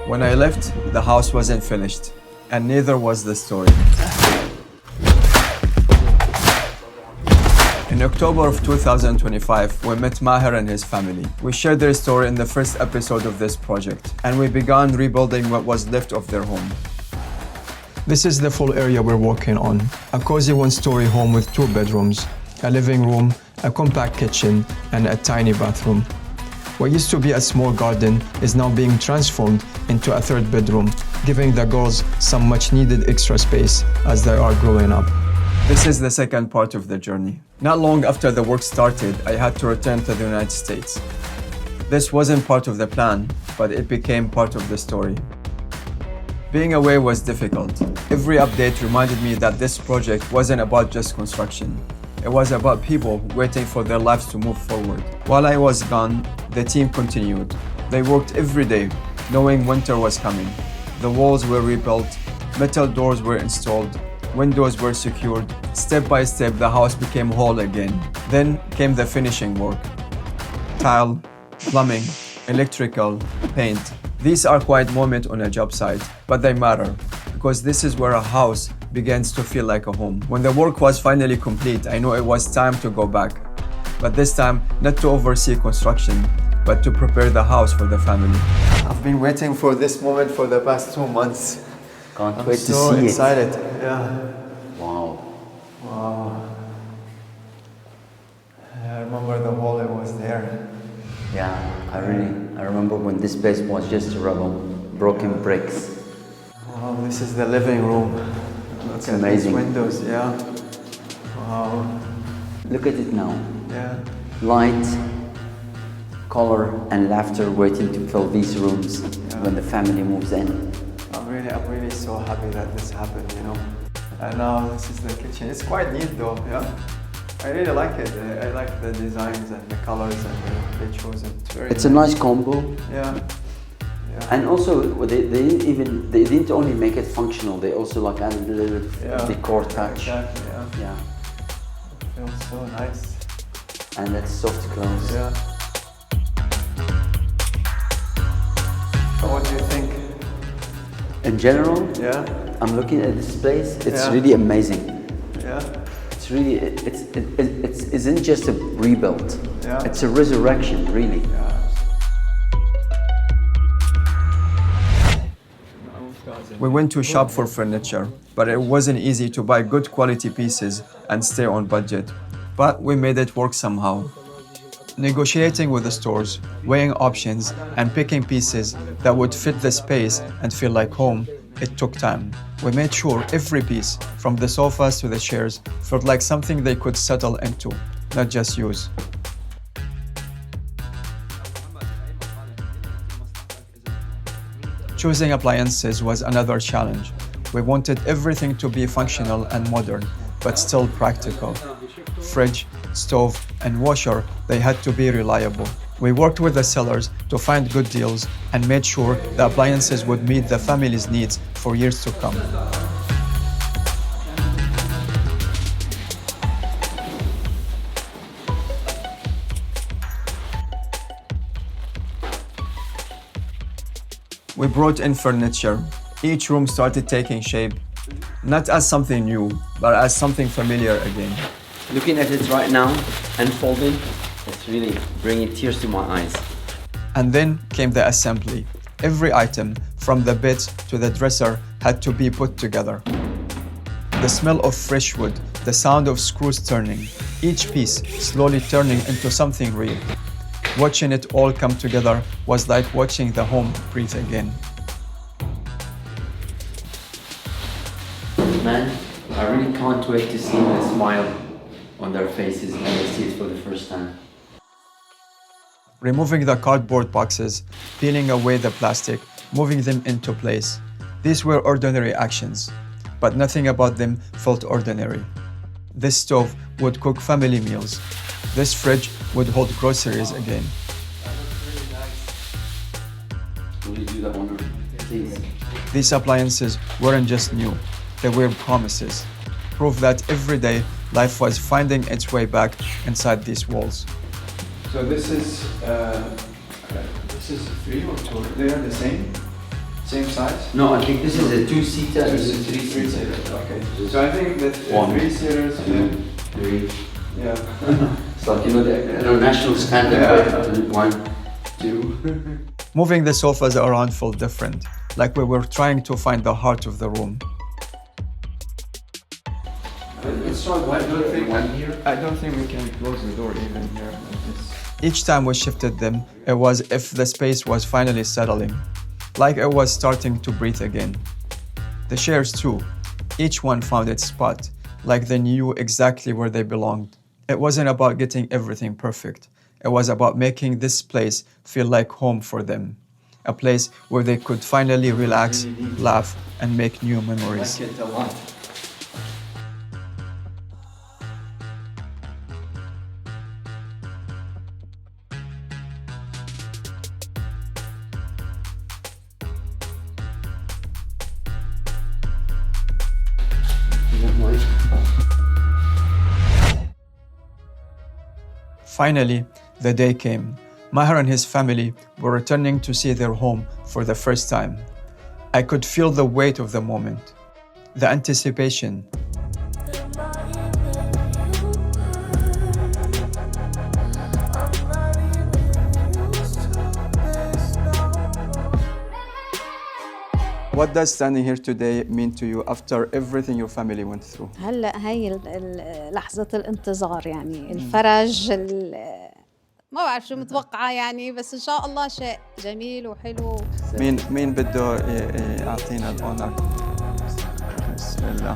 When I left, the house wasn't finished, and neither was the story. In October of 2025, we met Maher and his family. We shared their story in the first episode of this project, and we began rebuilding what was left of their home. This is the full area we're working on. A cozy one-story home with 2 bedrooms, a living room, a compact kitchen, and a tiny bathroom. What used to be a small garden is now being transformed into a 3rd bedroom, giving the girls some much-needed extra space as they are growing up. This is the second part of the journey. Not long after the work started, I had to return to the United States. This wasn't part of the plan, but it became part of the story. Being away was difficult. Every update reminded me that this project wasn't about just construction. It was about people waiting for their lives to move forward. While I was gone, the team continued. They worked every day, knowing winter was coming. The walls were rebuilt, metal doors were installed, windows were secured. Step by step, the house became whole again. Then came the finishing work. Tile, plumbing, electrical, paint. These are quiet moments on a job site, but they matter, because this is where a house begins to feel like a home. When the work was finally complete, I knew it was time to go back. But this time, not to oversee construction, but to prepare the house for the family. I've been waiting for this moment for the past 2 months. Can't I'm wait to so see excited. it. Yeah. Wow. Wow. I remember the wall, it was there. Yeah, I remember when this place was just rubble, broken bricks. Wow, this is the living room. It's Look at amazing. these windows, yeah. Wow. Look at it now. Yeah. Light, color, and laughter waiting to fill these rooms when the family moves in. I'm really so happy that this happened, you know. And now this is the kitchen. It's quite neat though, yeah. I really like it. I like the designs and the colors and they chose it. It's a nice combo. Yeah. And also, they didn't only make it functional. They also like added a little decor touch. Exactly, Yeah. It feels so nice. And that's soft close. Yeah. So what do you think? In general, Yeah. I'm looking at this place. It's Yeah. really amazing. Yeah. It's really, it isn't just a rebuild. Yeah. It's a resurrection, really. Yeah. We went to shop for furniture, but it wasn't easy to buy good quality pieces and stay on budget. But we made it work somehow. Negotiating with the stores, weighing options, and picking pieces that would fit the space and feel like home, it took time. We made sure every piece, from the sofas to the chairs, felt like something they could settle into, not just use. Choosing appliances was another challenge. We wanted everything to be functional and modern, but still practical. Fridge, stove, and washer, they had to be reliable. We worked with the sellers to find good deals and made sure the appliances would meet the family's needs for years to come. We brought in furniture. Each room started taking shape, not as something new, but as something familiar again. Looking at it right now, unfolding, it's really bringing tears to my eyes. And then came the assembly. Every item, from the bed to the dresser, had to be put together. The smell of fresh wood, the sound of screws turning, each piece slowly turning into something real. Watching it all come together was like watching the home breathe again. Man, I really can't wait to see the smile on their faces when they see it for the first time. Removing the cardboard boxes, peeling away the plastic, moving them into place. These were ordinary actions, but nothing about them felt ordinary. This stove would cook family meals. This fridge would hold groceries again. Will you do that one, please? These appliances weren't just new, they were promises. Proof that every day life was finding its way back inside these walls. So this is 3 or 2, they are the same? Same size? No, I think this is a two-seater. This is a three-seater. Okay. So I think that One. three-seaters. Three. Yeah. It's like, you know, the international standard. Yeah. 1, 2. Moving the sofas around felt different, like we were trying to find the heart of the room. Let's try one here. I don't think we can close the door even here like this. Each time we shifted them, it was if the space was finally settling, like it was starting to breathe again. The chairs too, each one found its spot, like they knew exactly where they belonged. It wasn't about getting everything perfect. It was about making this place feel like home for them. A place where they could finally relax, laugh, and make new memories. I like it a lot. Finally, the day came. Maher and his family were returning to see their home for the first time. I could feel the weight of the moment, the anticipation. What does standing here today mean to you after everything your family went through? هلا هي لحظة الانتظار يعني الفرج ما بعرف شو متوقعة يعني بس إن شاء الله شيء جميل وحلو. مين بده يعطينا الأونر؟ بسم الله.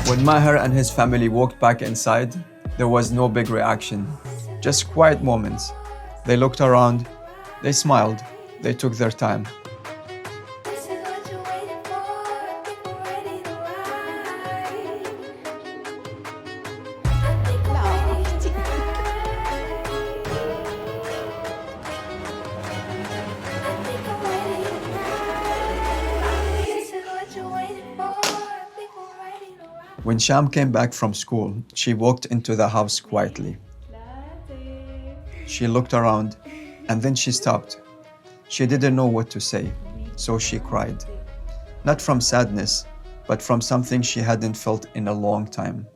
When Maher and his family walked back inside, there was no big reaction, just quiet moments. They looked around, they smiled, they took their time. When Sham came back from school, she walked into the house quietly. She looked around and then she stopped. She didn't know what to say, so she cried. Not from sadness, but from something she hadn't felt in a long time.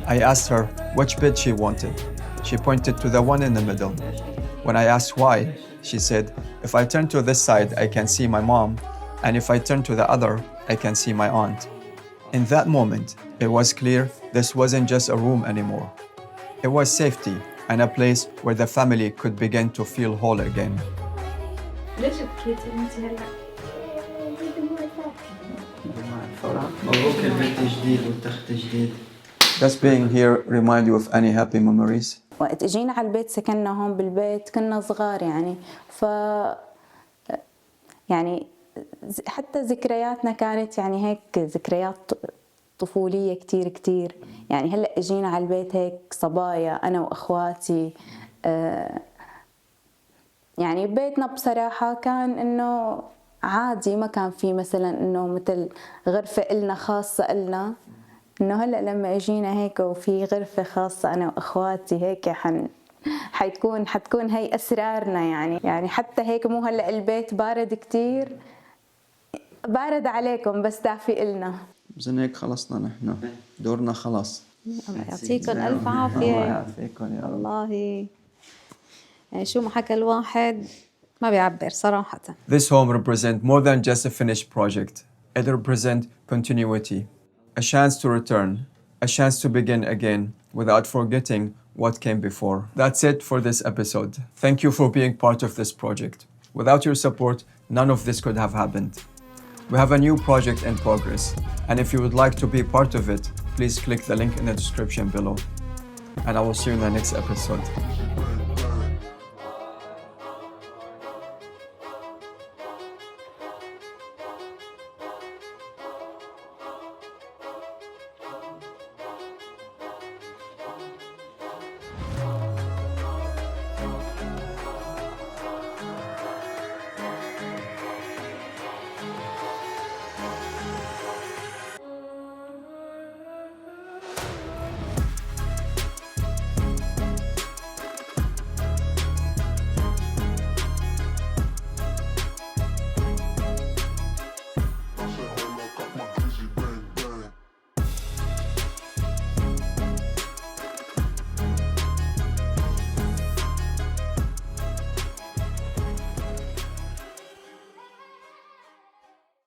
I asked her which bed she wanted. She pointed to the one in the middle. When I asked why, she said, if I turn to this side, I can see my mom, and if I turn to the other, I can see my aunt. In that moment, it was clear this wasn't just a room anymore. It was safety and a place where the family could begin to feel whole again. Does being here remind you of any happy memories? وقت اجينا على البيت سكننا هون بالبيت كنا صغار يعني يعني حتى ذكرياتنا كانت يعني هيك ذكريات طفولية كتير يعني هلا اجينا على البيت هيك صبايا انا واخواتي يعني بيتنا بصراحة كان انه عادي ما كان في مثلا انه مثل غرفة إلنا خاصة إلنا إنه هلأ لما إجينا هيك وفي غرفة خاصة أنا وأخواتي هيك حتكون هي أسرارنا يعني حتى هيك مو هلأ البيت بارد كتير بارد عليكم بس دافي إلنا. بزن هيك خلصنا نحن دورنا خلاص. الله يعطيكم ألف عافية. الله يعافيكم يا رب. والله يعني شو ما حكى الواحد ما بيعبر صراحة. This home represents more than just a finished project. It represents continuity. A chance to return, a chance to begin again without forgetting what came before. That's it for this episode. Thank you for being part of this project. Without your support, none of this could have happened. We have a new project in progress, and if you would like to be part of it, please click the link in the description below. And I will see you in the next episode.